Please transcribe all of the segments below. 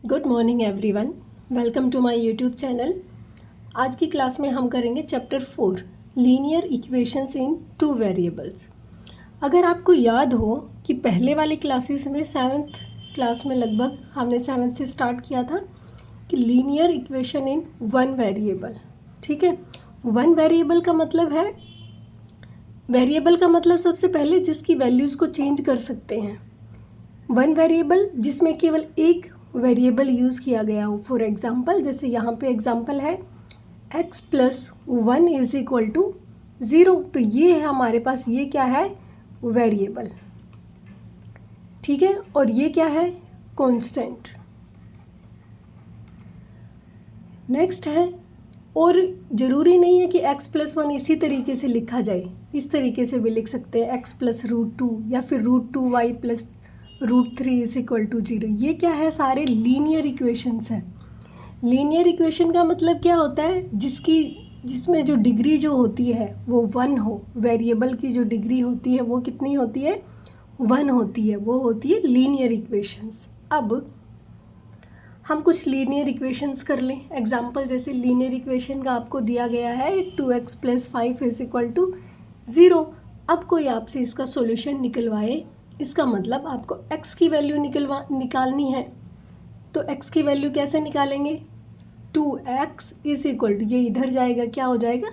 Good morning everyone, welcome to my YouTube channel. आज की class में हम करेंगे chapter 4 linear equations in two variables. अगर आपको याद हो कि पहले वाली क्लासेस में 7th क्लास में लगभग हमने 7th से स्टार्ट किया था कि linear equation in one variable. ठीक है, वन वेरिएबल का मतलब है, वेरिएबल का मतलब सबसे पहले जिसकी वैल्यूज़ को चेंज कर सकते हैं। वन वेरिएबल जिसमें केवल एक वेरिएबल यूज़ किया गया हो। फॉर एग्जांपल, जैसे यहाँ पे एग्जांपल है x+1 इज इक्वल टू 0, तो ये है हमारे पास, ये क्या है, वेरिएबल। ठीक है, और ये क्या है, कांस्टेंट। नेक्स्ट है, और ज़रूरी नहीं है कि x+1 इसी तरीके से लिखा जाए, इस तरीके से भी लिख सकते हैं x+√2 या फिर √2y + √3 इज इक्वल टू 0। ये क्या है, सारे लीनियर इक्वेशंस हैं। लीनियर इक्वेशन का मतलब क्या होता है, जिसमें जो डिग्री जो होती है वो 1 हो। वेरिएबल की जो डिग्री होती है वो कितनी होती है, 1 होती है, वो होती है लीनियर इक्वेशंस। अब हम कुछ लीनियर इक्वेशंस कर लें। एग्जाम्पल, जैसे लीनियर इक्वेशन का आपको दिया गया है 2x + 5 इज इक्वल टू 0। अब कोई आपसे इसका सॉल्यूशन निकलवाए, इसका मतलब आपको x की वैल्यू निकालनी है। तो x की वैल्यू कैसे निकालेंगे, 2x इज इक्वल टू, ये इधर जाएगा, क्या हो जाएगा,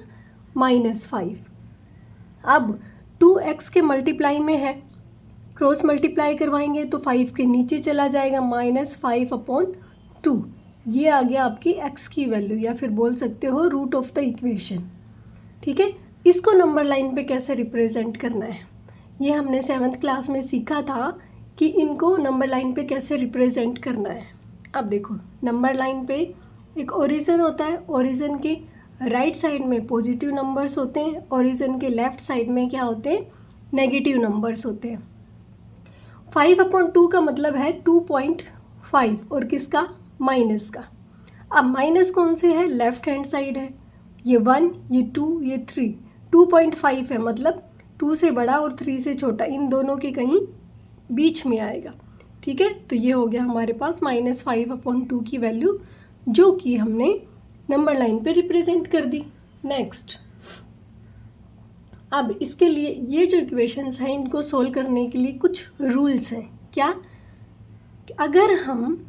-5। अब 2x के मल्टीप्लाई में है, क्रॉस मल्टीप्लाई करवाएंगे तो 5 के नीचे चला जाएगा, -5/2। ये आ गया आपकी x की वैल्यू, या फिर बोल सकते हो रूट ऑफ द इक्वेशन। ठीक है, इसको नंबर लाइन पे कैसे रिप्रेजेंट करना है, ये हमने 7th क्लास में सीखा था कि इनको नंबर लाइन पे कैसे रिप्रेजेंट करना है। अब देखो, नंबर लाइन पे एक ओरिजिन होता है, ओरिजिन के राइट साइड में पॉजिटिव नंबर्स होते हैं, ओरिजिन के लेफ्ट साइड में क्या होते हैं, नेगेटिव नंबर्स होते हैं। 5/2 का मतलब है 2.5, और किसका, माइनस का। अब माइनस कौन से है, लेफ्ट हैंड साइड है, ये 1, ये 2, ये 3। 2.5 है मतलब 2 से बड़ा और 3 से छोटा, इन दोनों के कहीं बीच में आएगा। ठीक है, तो ये हो गया हमारे पास -5/2 की वैल्यू, जो कि हमने नंबर लाइन पे रिप्रेजेंट कर दी। नेक्स्ट, अब इसके लिए ये जो इक्वेशंस हैं इनको सोल्व करने के लिए कुछ रूल्स हैं। क्या, अगर हम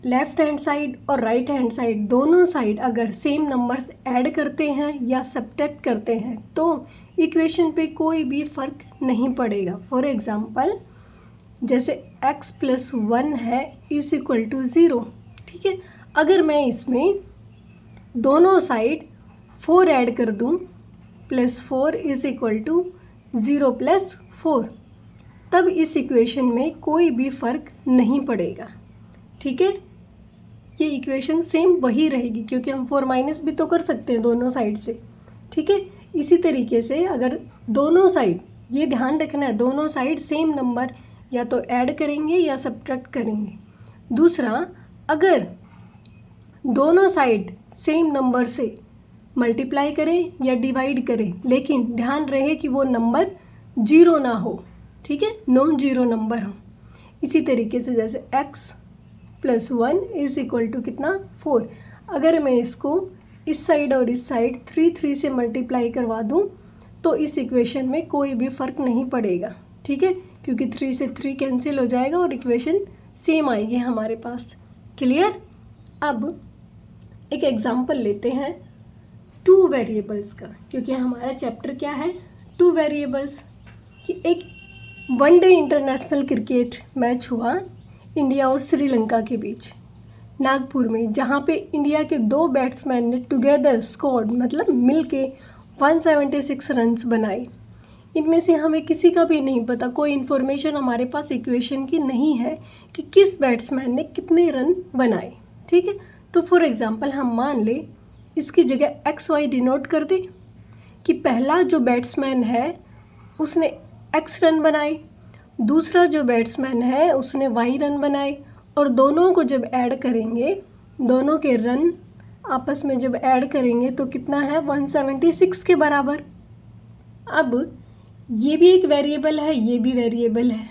लेफ्ट हैंड साइड और राइट हैंड साइड दोनों साइड अगर सेम नंबर्स ऐड करते हैं या सब्ट्रैक्ट करते हैं तो इक्वेशन पे कोई भी फ़र्क नहीं पड़ेगा। फॉर एग्जांपल, जैसे x+1 है इज इक्वल टू 0। ठीक है, अगर मैं इसमें दोनों साइड 4 ऐड कर दूं, +4 इज इक्वल टू 0 + 4, तब इस इक्वेशन में कोई भी फ़र्क नहीं पड़ेगा। ठीक है, ये इक्वेशन सेम वही रहेगी, क्योंकि हम 4- भी तो कर सकते हैं दोनों साइड से। ठीक है, इसी तरीके से अगर दोनों साइड, ये ध्यान रखना है, दोनों साइड सेम नंबर या तो ऐड करेंगे या सब्ट्रैक्ट करेंगे। दूसरा, अगर दोनों साइड सेम नंबर से मल्टीप्लाई करें या डिवाइड करें, लेकिन ध्यान रहे कि वो नंबर 0 ना हो। ठीक है, नॉन जीरो नंबर हो। इसी तरीके से जैसे x+1 इज इक्वल टू कितना, 4। अगर मैं इसको इस साइड और इस साइड 3 से मल्टीप्लाई करवा दूं तो इस इक्वेशन में कोई भी फ़र्क नहीं पड़ेगा। ठीक है, क्योंकि 3 से 3 कैंसिल हो जाएगा और इक्वेशन सेम आएगी हमारे पास। क्लियर। अब एक एग्जांपल लेते हैं 2 वेरिएबल्स का, क्योंकि हमारा चैप्टर क्या है, 2 वेरिएबल्स। कि एक वनडे इंटरनेशनल क्रिकेट मैच हुआ इंडिया और श्रीलंका के बीच नागपुर में, जहाँ पे इंडिया के 2 बैट्समैन ने टुगेदर स्कोर्ड, मतलब मिल के 176 रन्स बनाए। इनमें से हमें किसी का भी नहीं पता, कोई इन्फॉर्मेशन हमारे पास इक्वेशन की नहीं है कि किस बैट्समैन ने कितने रन बनाए। ठीक है, तो फॉर एग्जांपल हम मान ले, इसकी जगह XY डिनोट कर दे कि पहला जो बैट्समैन है उसने X रन बनाए, दूसरा जो बैट्समैन है उसने Y रन बनाए, और दोनों को जब ऐड करेंगे, दोनों के रन आपस में जब ऐड करेंगे तो कितना है, 176 के बराबर। अब ये भी एक वेरिएबल है, ये भी वेरिएबल है।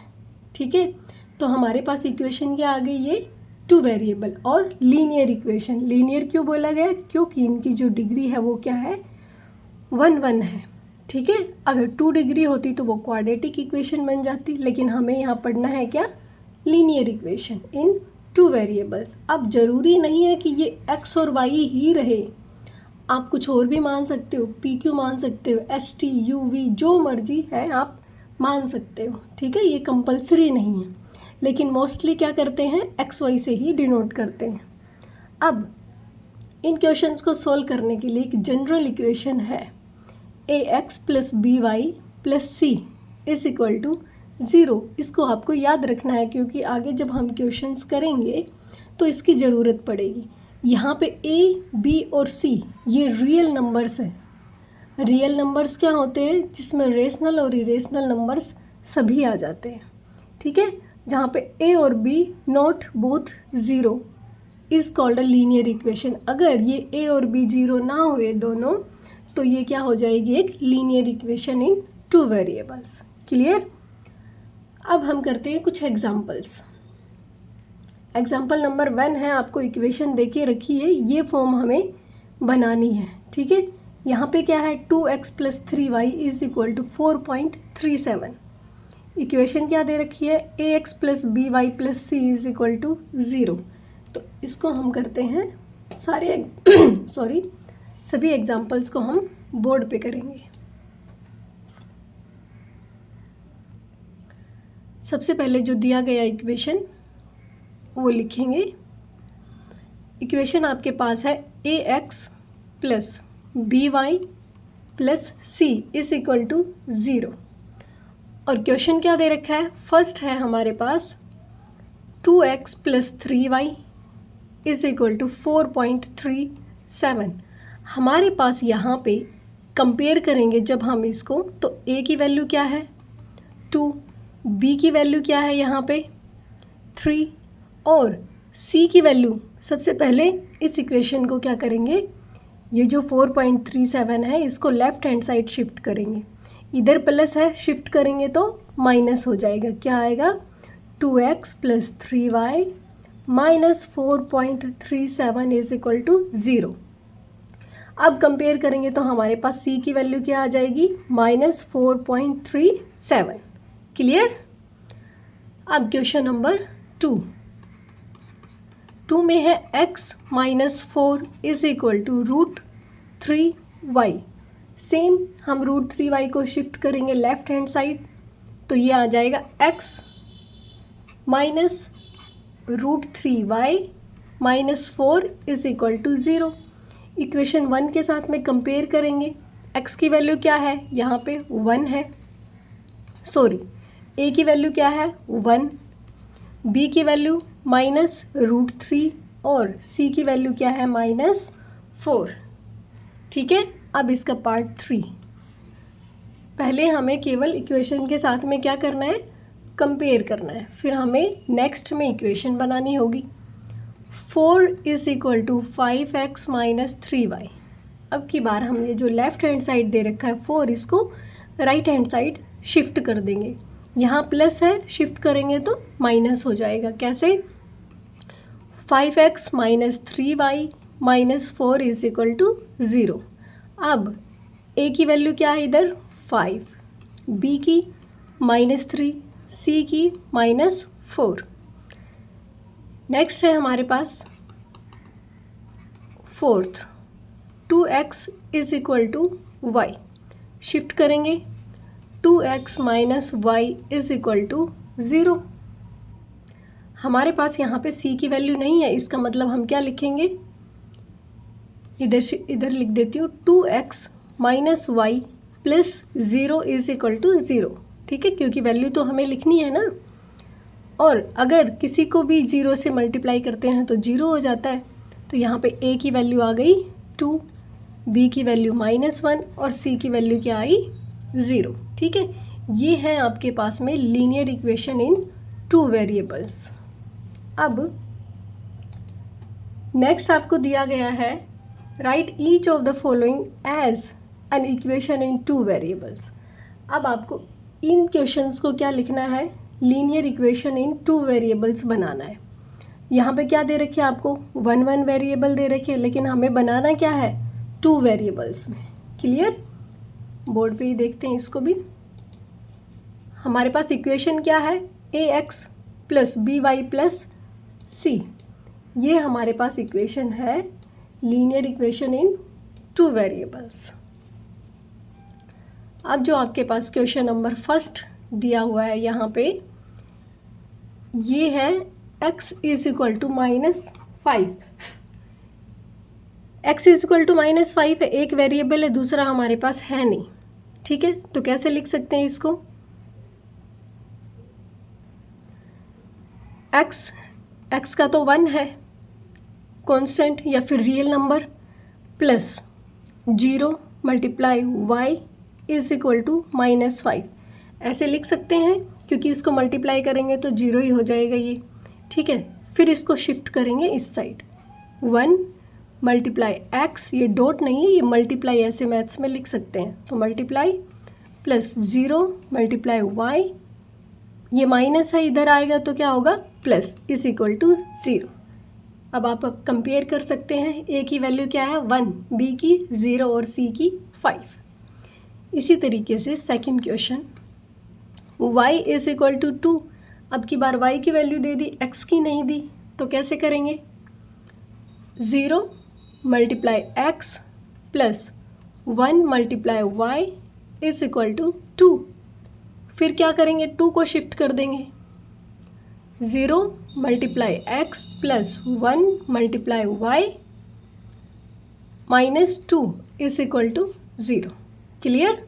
ठीक है, तो हमारे पास इक्वेशन क्या आ गई, ये टू वेरिएबल और लीनियर इक्वेशन। लीनियर क्यों बोला गया? क्योंकि इनकी जो डिग्री है वो क्या है? 1 है। ठीक है, अगर 2 डिग्री होती तो वो क्वाड्रेटिक इक्वेशन बन जाती, लेकिन हमें यहाँ पढ़ना है क्या? Linear equation in 2 variables. अब ज़रूरी नहीं है कि ये x और y ही रहे, आप कुछ और भी मान सकते हो, PQ मान सकते हो, ST UV जो मर्जी है आप मान सकते हो। ठीक है, ये कंपलसरी नहीं है, लेकिन मोस्टली क्या करते हैं? XY से ही डिनोट करते हैं। अब इन क्वेश्चंस को सॉल्व करने के लिए एक जनरल इक्वेशन है AX + BY + C = 0। इसको आपको याद रखना है, क्योंकि आगे जब हम क्वेश्चंस करेंगे तो इसकी ज़रूरत पड़ेगी। यहाँ पे A, B और C ये रियल नंबर्स हैं। रियल नंबर्स क्या होते हैं? जिसमें रेशनल और इरेशनल नंबर्स सभी आ जाते हैं। ठीक है, जहाँ पे A और B not both 0 is called a linear equation. अगर ये A और B 0 ना हुए दोनों, तो ये क्या हो जाएगी? एक linear equation in 2 variables. Clear? अब हम करते हैं कुछ एग्जांपल्स। एग्जाम्पल नंबर 1 है, आपको इक्वेशन दे के रखी है, ये फॉर्म हमें बनानी है। ठीक है, यहाँ पे क्या है? 2x + 3y = 4.37। इक्वेशन क्या दे रखी है? ax + by + c = 0। तो इसको हम करते हैं सारे सभी एग्जाम्पल्स को हम बोर्ड पे करेंगे। सबसे पहले जो दिया गया इक्वेशन वो लिखेंगे। इक्वेशन आपके पास है ax + by + c = 0। और क्वेश्चन क्या दे रखा है? फर्स्ट है हमारे पास 2x + 3y = 4.37। हमारे पास यहाँ पे कंपेयर करेंगे जब हम इसको, तो a की वैल्यू क्या है? 2, b की वैल्यू क्या है यहाँ पे? 3 और c की वैल्यू, सबसे पहले इस इक्वेशन को क्या करेंगे? ये जो 4.37 है इसको लेफ़्ट हैंड साइड शिफ्ट करेंगे। इधर प्लस है, शिफ्ट करेंगे तो माइनस हो जाएगा। क्या आएगा? 2x + 3y - 4.37 = 0। अब कंपेयर करेंगे तो हमारे पास c की वैल्यू क्या आ जाएगी? -4.37। क्लियर? अब क्वेश्चन नंबर 2 में है x - 4 = √3y। सेम हम √3y को शिफ्ट करेंगे लेफ़्ट हैंड साइड, तो ये आ जाएगा x - √3y - 4 = 0। इक्वेशन 1 के साथ में कंपेयर करेंगे। x की वैल्यू क्या है? यहाँ पे 1 है, सॉरी a की वैल्यू क्या है? 1, b की वैल्यू -√3 और c की वैल्यू क्या है? -4। ठीक है, अब इसका पार्ट 3। पहले हमें केवल इक्वेशन के साथ में क्या करना है? कंपेयर करना है। फिर हमें नेक्स्ट में इक्वेशन बनानी होगी। 4 = 5x - 3y। अब की बार हम ये जो लेफ़्ट हैंड साइड दे रखा है 4, इसको राइट हैंड साइड शिफ्ट कर देंगे। यहाँ प्लस है, शिफ्ट करेंगे तो माइनस हो जाएगा। कैसे? 5x - 3y - 4 = 0। अब a की वैल्यू क्या है इधर? 5, b की -3, c की -4। नेक्स्ट है हमारे पास फोर्थ 2x = y। शिफ्ट करेंगे, 2x - y = 0। हमारे पास यहाँ पे c की वैल्यू नहीं है, इसका मतलब हम क्या लिखेंगे? इधर लिख देती हूँ 2x - y + 0 = 0। ठीक है, क्योंकि वैल्यू तो हमें लिखनी है ना। और अगर किसी को भी 0 से मल्टीप्लाई करते हैं तो 0 हो जाता है। तो यहाँ पे a की वैल्यू आ गई 2, b की वैल्यू -1 और c की वैल्यू क्या आई? 0। ठीक है, ये है आपके पास में लीनियर इक्वेशन इन 2 वेरिएबल्स। अब नेक्स्ट आपको दिया गया है write each of the following as an equation in 2 variables. अब आपको इन क्वेश्चंस को क्या लिखना है? लीनियर इक्वेशन इन 2 वेरिएबल्स बनाना है। यहाँ पे क्या दे रखी है आपको, 1 वेरिएबल दे रखी है, लेकिन हमें बनाना क्या है, 2 वेरिएबल्स में। क्लियर, बोर्ड पे ही देखते हैं इसको भी। हमारे पास इक्वेशन क्या है, ax plus by plus c, ये हमारे पास इक्वेशन है, लीनियर इक्वेशन इन 2 वेरिएबल्स। अब जो आपके पास क्वेश्चन नंबर फर्स्ट दिया हुआ है यहाँ पे, ये है x is equal to -5। x is equal to -5 है, एक वेरिएबल है, दूसरा हमारे पास है नहीं। ठीक है, तो कैसे लिख सकते हैं इसको, x का तो 1 है कांस्टेंट या फिर real number, plus 0 multiply y is equal to -5, ऐसे लिख सकते हैं, क्योंकि इसको मल्टीप्लाई करेंगे तो 0 ही हो जाएगा ये। ठीक है, फिर इसको शिफ्ट करेंगे इस साइड, 1 मल्टीप्लाई x, ये डॉट नहीं है, ये मल्टीप्लाई ऐसे मैथ्स में लिख सकते हैं, तो मल्टीप्लाई प्लस 0 मल्टीप्लाई y, ये माइनस है, इधर आएगा तो क्या होगा, प्लस, इज इक्वल टू 0। अब आप कंपेयर कर सकते हैं, a की वैल्यू क्या है 1, b की 0 और c की 5। इसी तरीके से second question, y is equal to 2, अब की बार y की वैल्यू दे दी, x की नहीं दी, तो कैसे करेंगे, 0 multiply x plus 1 multiply y is equal to 2, फिर क्या करेंगे, 2 को शिफ्ट कर देंगे, 0 multiply x plus 1 multiply y -2 is equal to 0। Clear,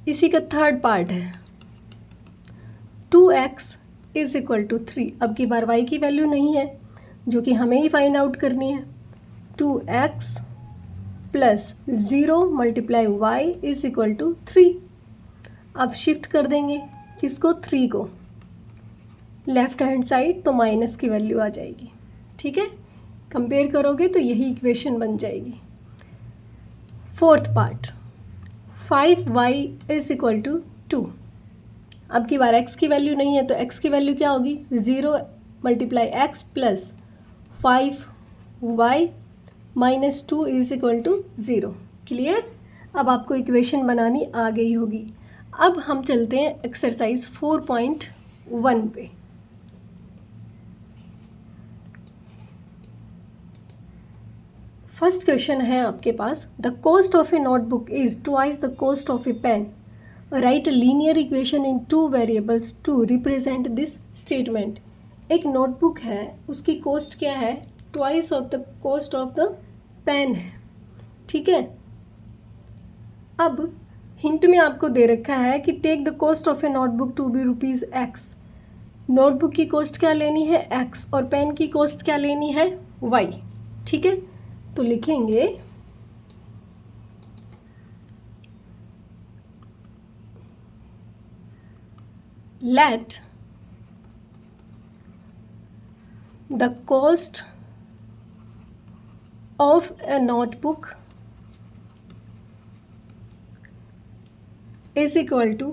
इसी का थर्ड पार्ट है, 2x इज इक्वल टू 3, अब की बार y की वैल्यू नहीं है, जो कि हमें ही फाइंड आउट करनी है, 2x plus 0 multiply y is equal to 3। अब शिफ्ट कर देंगे किसको, 3 को लेफ्ट हैंड साइड, तो माइनस की वैल्यू आ जाएगी। ठीक है, कंपेयर करोगे तो यही इक्वेशन बन जाएगी। Fourth part, 5y is equal to 2, अब की बार x की वैल्यू नहीं है, तो x की वैल्यू क्या होगी, 0 multiply x plus 5y -2 is equal to 0। Clear, अब आपको इक्वेशन बनानी आ गई होगी। अब हम चलते हैं एक्सरसाइज 4.1 पे। फर्स्ट क्वेश्चन है आपके पास, the cost of a notebook is twice the cost of a pen, write a linear equation in 2 variables to represent this statement. एक नोटबुक है, उसकी कॉस्ट क्या है, twice of the cost of the pen है। ठीक है, अब hint में आपको दे रखा है कि take the cost of a notebook to be ₹x, notebook की कॉस्ट क्या लेनी है x, और पेन की कॉस्ट क्या लेनी है y। ठीक है, तो लिखेंगे let the cost of a notebook is equal to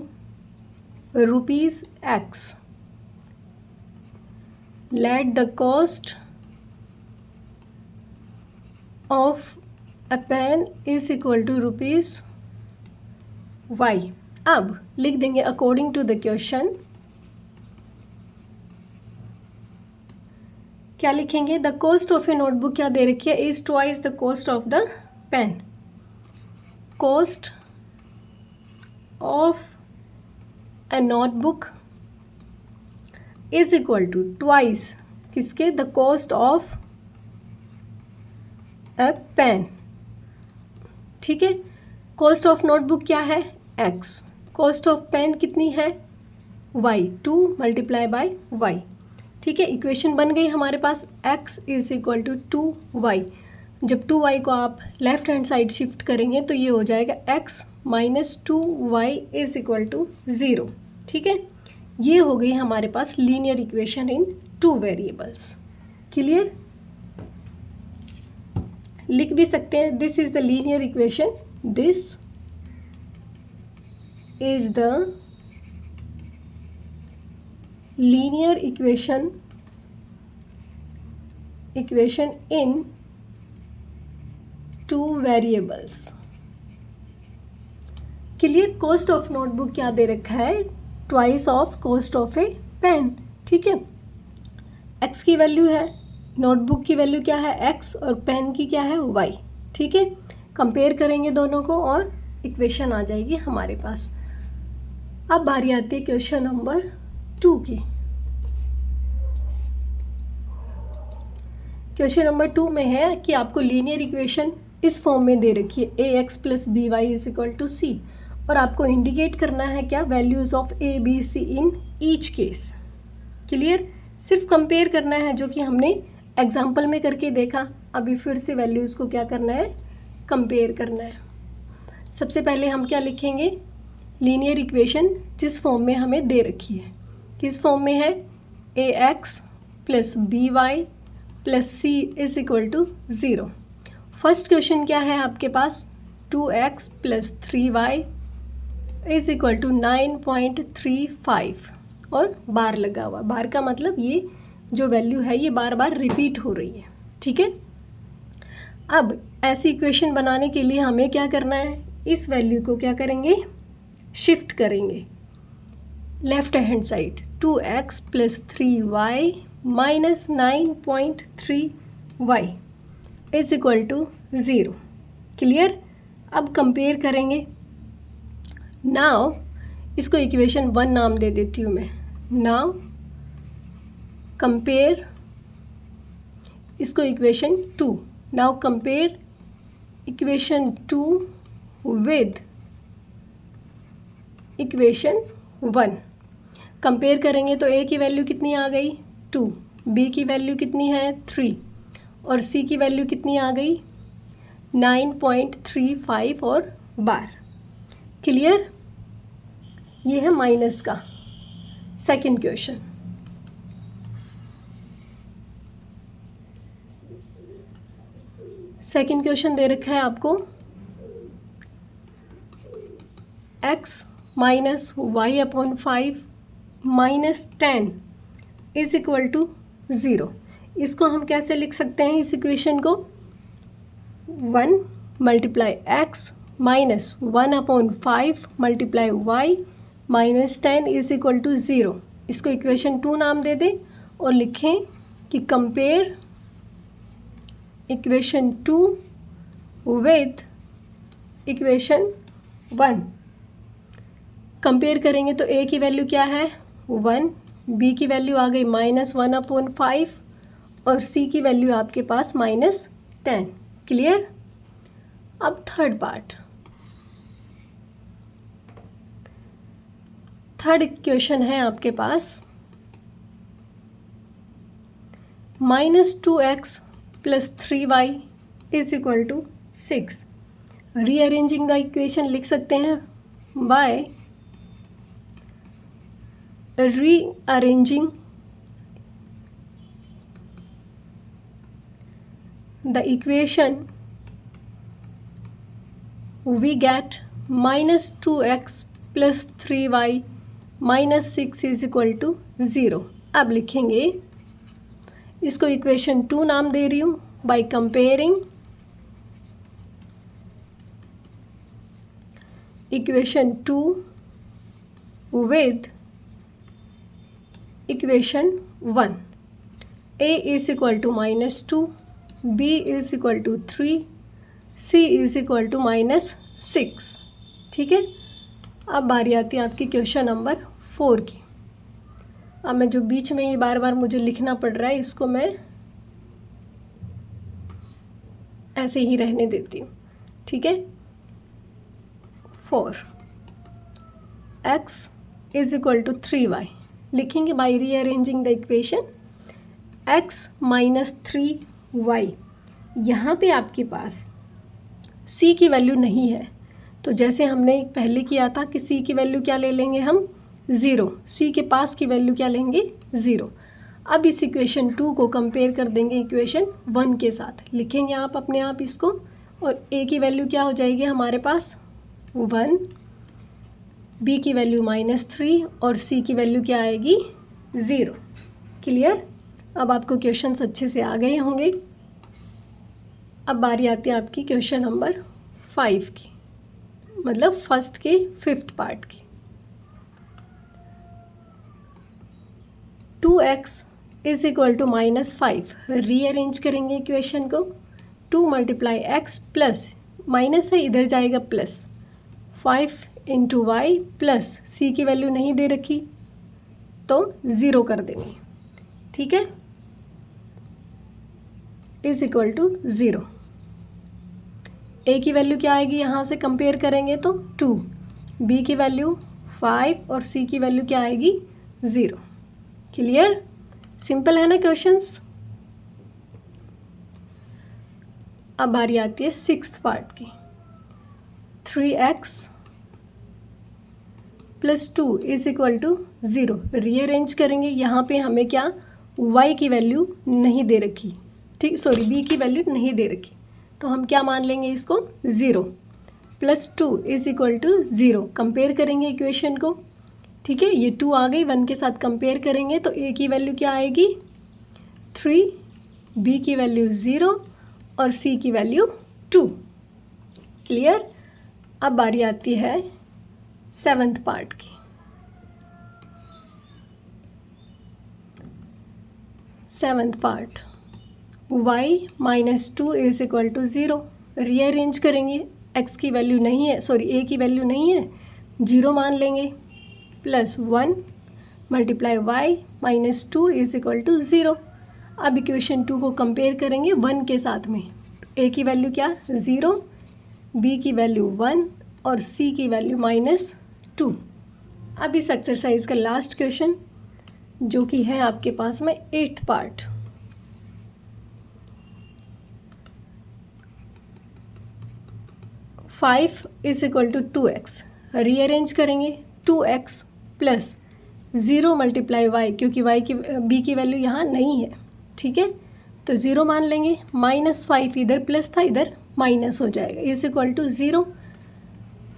₹x. Let the cost of a pen is equal to ₹y. अब लिख देंगे अकॉर्डिंग टू द क्वेश्चन, क्या लिखेंगे, the cost of a notebook क्या दे रखी है, is twice the cost of the pen. Cost of a notebook is equal to twice किसके, the cost of a pen. ठीक है, कॉस्ट ऑफ नोटबुक क्या है x, कॉस्ट ऑफ पेन कितनी है y, 2 मल्टीप्लाई बाय y। ठीक है, equation बन गई हमारे पास, x is equal to 2y। जब 2y को आप लेफ्ट हैंड साइड शिफ्ट करेंगे तो ये हो जाएगा x minus 2y is equal to 0। ठीक है, ये हो गई हमारे पास linear equation in 2 variables. Clear, लिख भी सकते हैं, this is the linear equation, this is the linear equation equation in two variables. Clear. Cost of notebook क्या दे रखा है, twice of cost of a pen. ठीक है, एक्स की वैल्यू है, नोटबुक की वैल्यू क्या है एक्स और पेन की क्या है वाई। ठीक है, कंपेयर करेंगे दोनों को और इक्वेशन आ जाएगी हमारे पास। अब बारी आती है क्वेश्चन नंबर 2 की। क्वेश्चन नंबर 2 में है कि आपको लीनियर इक्वेशन इस फॉर्म में दे रखी है a x plus b y is equal to c, और आपको इंडिकेट करना है क्या, values of a b c in each case. Clear. सिर्फ कंपेयर करना है जो कि हमने एग्जाम्पल में करके देखा। अभी फिर से वैल्यूज़ को क्या करना है, कंपेयर करना है। सबसे पहले हम क्या लिखेंगे, लीनियर इक्वेशन जिस फॉर्म में हमें दे रखी है, किस फॉर्म में है, a x plus b y plus c is equal to 0। First question क्या है आपके पास, 2x plus 3y is equal to 9.35 और बार लगा हुआ। बार का मतलब ये जो वैल्यू है ये बार बार रिपीट हो रही है। ठीक है, अब ऐसी इक्वेशन बनाने के लिए हमें क्या करना है, इस वैल्यू को क्या करेंगे, शिफ्ट करेंगे left hand side. 2x plus 3y minus 9.3y is equal to 0। Clear. अब कंपेयर करेंगे। नाउ इसको इक्वेशन 1 नाम दे देती हूँ मैं। नाउ कंपेयर इसको equation 2। Now compare equation 2 with equation 1। Compare करेंगे तो ए की वैल्यू कितनी आ गई 2, बी की वैल्यू कितनी है 3 और सी की वैल्यू कितनी आ गई 9.35 और बार। क्लियर। ये है माइनस का सेकंड क्वेश्चन। सेकंड क्वेश्चन दे रखा है आपको x minus Y upon 5 minus 10 is equal to 0। इसको हम कैसे लिख सकते हैं, इस इक्वेशन को 1 multiply X minus 1 upon 5 multiply Y minus 10 is equal to 0। इसको इक्वेशन 2 नाम दे दें और लिखें कि compare equation 2 with equation 1। Compare करेंगे तो ए की वैल्यू क्या है 1, बी की वैल्यू आ गई -1 अपॉन 5 और सी की वैल्यू आपके पास -10। क्लियर। अब थर्ड पार्ट, थर्ड क्वेश्चन है आपके पास -2x plus 3y is equal to 6। Rearranging the equation लिख सकते हैं by rearranging the equation we get -2x plus 3y minus 6 is equal to 0। अब लिखेंगे इसको इक्वेशन 2 नाम दे रही हूँ by comparing equation 2 with equation 1। a is equal to -2, b is equal to 3, c is equal to -6। ठीक है, अब बारी आती है आपकी क्वेश्चन नंबर 4 की। अब मैं जो बीच में ये बार बार मुझे लिखना पड़ रहा है इसको मैं ऐसे ही रहने देती हूँ। ठीक है, 4 x is equal to 3y लिखेंगे by rearranging the equation x minus 3y। यहाँ पे आपके पास c की वैल्यू नहीं है, तो जैसे हमने पहले किया था कि c की वैल्यू क्या ले लेंगे हम 0, c के पास की वैल्यू क्या लेंगे 0। अब इस इक्वेशन 2 को कंपेयर कर देंगे इक्वेशन 1 के साथ। लिखेंगे आप अपने आप इसको, और a की वैल्यू क्या हो जाएगी हमारे पास 1, b की वैल्यू -3 और c की वैल्यू क्या आएगी 0। क्लियर। अब आपको क्वेश्चंस अच्छे से आ गए होंगे। अब बारी आती है आपकी क्वेश्चन नंबर 5 की, मतलब फर्स्ट के 5th पार्ट की। 2x is equal to -5, rearrange करेंगे इक्वेशन को। 2 मल्टीप्लाई x प्लस माइनस है, इधर जाएगा plus 5 into Y plus C की वैल्यू नहीं दे रखी तो 0 कर देंगे, ठीक है, इज इक्वल टू 0। ए की वैल्यू क्या आएगी, यहाँ से कंपेयर करेंगे तो 2, बी की वैल्यू 5 और सी की वैल्यू क्या आएगी 0। क्लियर, सिंपल है ना क्वेश्चंस। अब बारी आती है 6th पार्ट की। 3x plus 2 is equal to 0, rearrange करेंगे। यहाँ पे हमें क्या y की वैल्यू नहीं दे रखी, ठीक, सॉरी b की वैल्यू नहीं दे रखी, तो हम क्या मान लेंगे इसको 0। Plus 2 is equal to 0, compare करेंगे इक्वेशन को, ठीक है, ये 2 आ गई, 1 के साथ कंपेयर करेंगे तो a की वैल्यू क्या आएगी 3, b की वैल्यू 0 और c की वैल्यू 2। क्लियर। अब बारी आती है 7th पार्ट की। 7th part, y minus 2 is equal to 0, rearrange करेंगे, x की वैल्यू नहीं है, सॉरी a की वैल्यू नहीं है, 0 मान लेंगे, plus 1 multiply y minus 2 is equal to 0। अब इक्वेशन 2 को कंपेयर करेंगे 1 के साथ में, तो a की वैल्यू क्या 0, b की वैल्यू 1 और c की वैल्यू -2। अब इस एक्सरसाइज का लास्ट क्वेश्चन जो कि है आपके पास में 8th part. Five is equal to 2x, rearrange करेंगे 2x प्लस 0 मल्टीप्लाई y, क्योंकि y की b की वैल्यू यहाँ नहीं है, ठीक है, तो 0 मान लेंगे, -5 इधर प्लस था इधर माइनस हो जाएगा, इज इक्वल टू 0।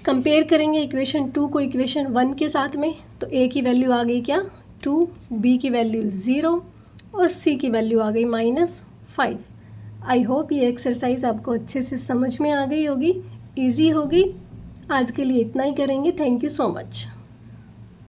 कंपेयर करेंगे इक्वेशन 2 को इक्वेशन 1 के साथ में, तो a की वैल्यू आ गई क्या 2, b की वैल्यू 0 और c की वैल्यू आ गई -5। आई होप ये एक्सरसाइज आपको अच्छे से समझ में आ गई होगी, ईजी होगी। आज के लिए इतना ही करेंगे। Thank you so much.